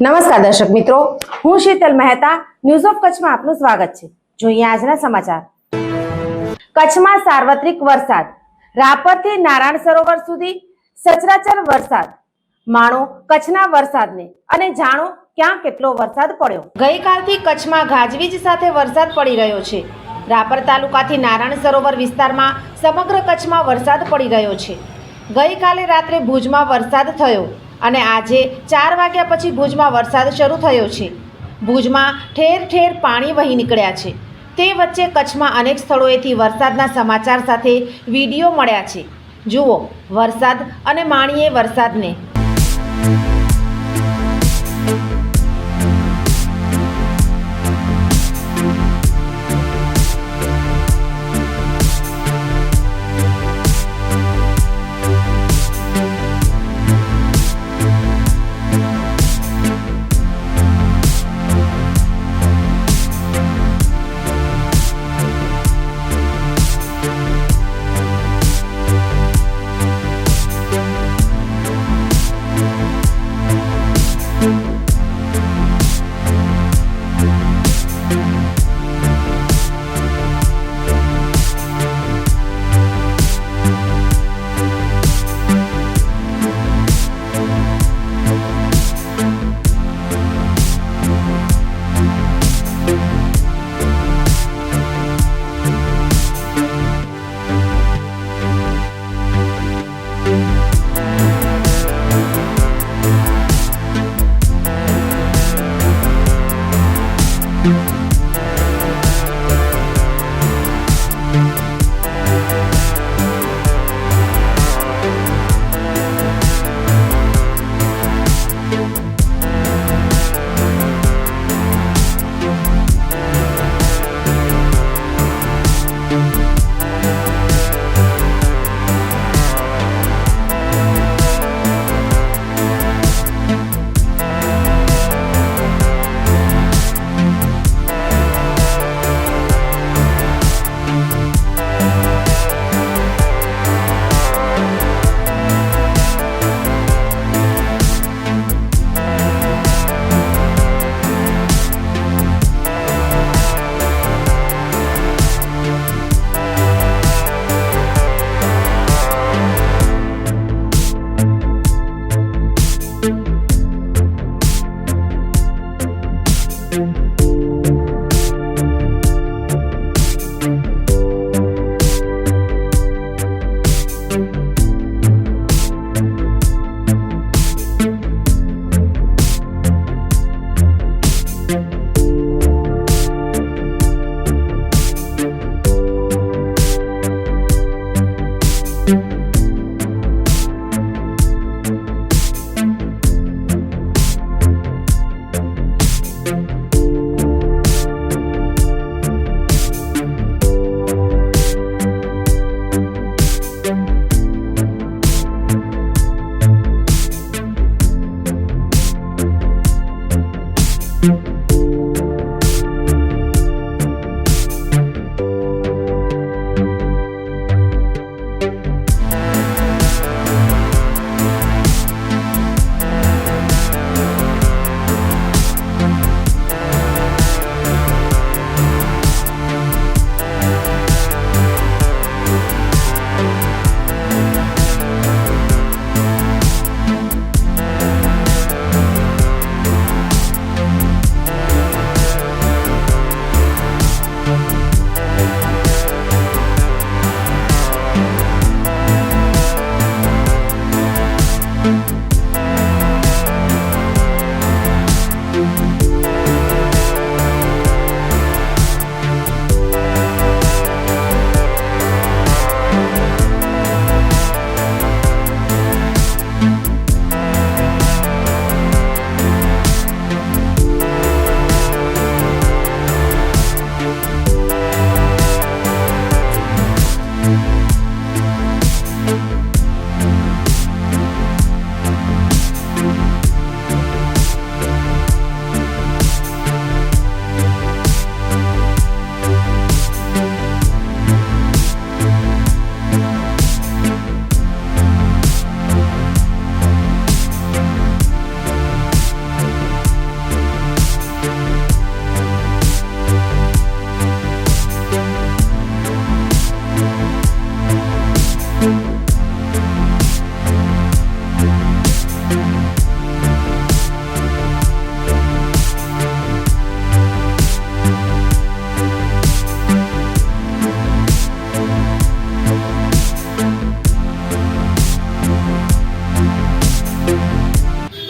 નમસ્કાર દર્શક મિત્રો, હું શીતલ મહેતા ન્યૂઝ ઓફ કચ્છમાં આપનું સ્વાગત છે। જોઈએ આજના સમાચાર। કચ્છમાં સાર્વત્રિક વરસાદ, રાપરથી નારાયણ સરોવર સુધી સચરાચર વરસાદ। માણો કચ્છના વરસાદને અને જાણો ક્યાં કેટલો વરસાદ પડ્યો। ગઈકાલથી કચ્છમાં ગાજવીજ સાથે વરસાદ પડી રહ્યો છે। રાપર તાલુકાથી નારાયણ સરોવર વિસ્તારમાં સમગ્ર કચ્છમાં વરસાદ પડી રહ્યો છે। ગઈકાલે રાત્રે ભુજમાં વરસાદ થયો અને આજે 4 વાગ્યા પછી ભુજમાં વરસાદ શરૂ થયો છે। ભુજમાં ઠેર ઠેર પાણી વહી નીકળ્યા છે। તે વચ્ચે કચ્છમાં અનેક સ્થળોએથી વરસાદના સમાચાર સાથે વિડીયો મળ્યા છે। જુઓ વરસાદ અને માણીએ વરસાદને।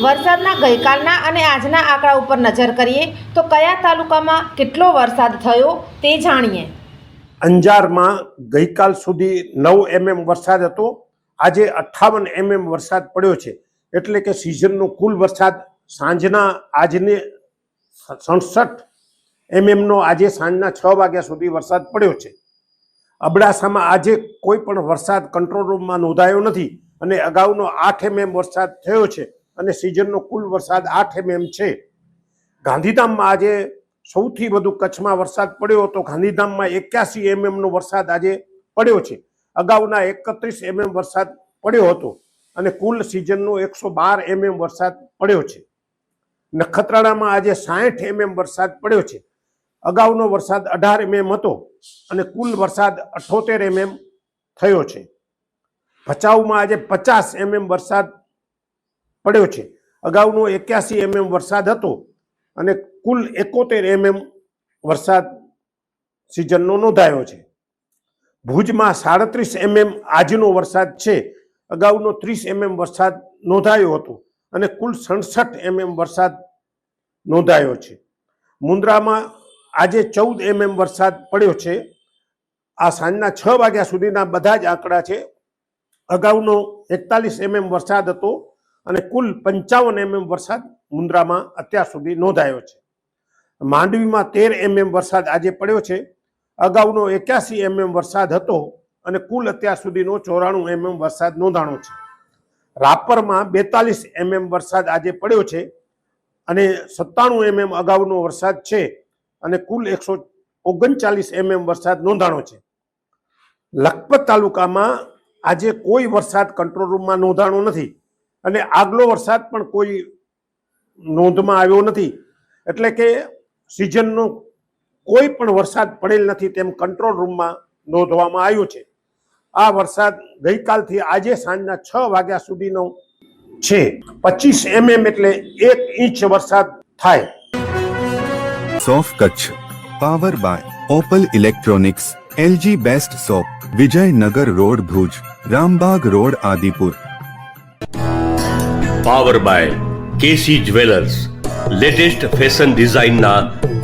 વરસાદના ગઈકાલના અને આજના આંકડા ઉપર નજર કરીએ તો કયા તાલુકામાં કેટલો વરસાદ થયો તે જાણીએ. અંજારમાં ગઈકાલ સુધી 9 mm વરસાદ હતો. આજે 58 mm વરસાદ પડ્યો છે. એટલે કે સિઝનનો કુલ વરસાદ સાંજના આજને 67 mm નો આજે સાંજના 6 વાગ્યા સુધી વરસાદ પડ્યો છે. અબડાસામાં આજે કોઈ પણ વરસાદ કંટ્રોલ રૂમમાં નોંધાયો નથી અને અગાઉનો 8 mm વરસાદ થયો છે અને સિઝનનો કુલ વરસાદ 8 mm છે. ગાંધીધામમાં આજે સૌથી વધુ કચ્છમાં વરસાદ પડ્યો હતો. ગાંધીધામમાં 81 mm નો વરસાદ આજે પડ્યો છે. અગાઉના 31 mm વરસાદ પડ્યો હતો અને કુલ સિઝનનો 112 mm વરસાદ પડ્યો છે. નખત્રાણામાં આજે 60 mm વરસાદ પડ્યો છે. અગાઉનો વરસાદ 18 mm હતો અને કુલ વરસાદ 78 mm થયો છે. ભચાઉમાં આજે 50 mm વરસાદ પડ્યો છે. અગાઉનો 81 mm વરસાદ હતો અને કુલ 71 mm વરસાદ સિઝનનો નોંધાયો છે. ભુજમાં 37 mm આજનો વરસાદ છે. અગાઉનો 30 mm વરસાદ નોંધાયો હતો અને કુલ 67 mm વરસાદ નોંધાયો છે. મુન્દ્રામાં આજે 14 mm વરસાદ પડ્યો છે. આ સાંજના 6 વાગ્યા સુધીના બધા જ આંકડા છે. અગાઉનો 41 mm વરસાદ હતો અને કુલ 55 mm વરસાદ મુન્દ્રામાં અત્યાર સુધી નોંધાયો છે. માંડવીમાં 13 mm વરસાદ આજે પડ્યો છે. અગાઉનો 81 mm વરસાદ હતો અને કુલ અત્યાર સુધીનો 94 mm વરસાદ નોંધાણો છે. રાપરમાં 42 mm વરસાદ આજે પડ્યો છે અને 97 mm અગાઉનો વરસાદ છે અને કુલ 139 mm વરસાદ નોંધાણો છે. લખપત તાલુકામાં આજે કોઈ વરસાદ કંટ્રોલ રૂમમાં નોંધાણો નથી અને આગલો વરસાદ પણ કોઈ નોંધમાં આવ્યો નથી. એટલે કે સિઝનનો કોઈ પણ વરસાદ પડેલ નથી તેમ કંટ્રોલ રૂમમાં નોંધવામાં આવ્યું છે. આ વરસાદ ગઈકાલથી આજે સાંજના 6 વાગ્યા સુધીનો છે. 25 mm એટલે 1 ઇંચ વરસાદ થાય. સોફ Kutch power by Opal electronics, LG best shop, Vijaynagar road Bhuj, Rambagh road Adipur. Power by KC jewellers, latest fashion ડિઝાઇનના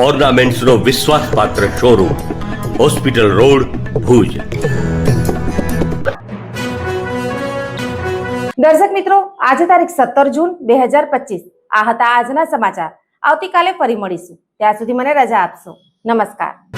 ઓર્નામેન્ટ્સનો વિશ્વાસપાત્ર શોરૂમ, હોસ્પિટલ રોડ ભુજ. દર્શક મિત્રો, આજે તારીખ 17 જૂન 2025 આ હતા આજના સમાચાર. આવતીકાલે ફરી મળીશું. ત્યાં સુધી મને રજા આપશો. નમસ્કાર.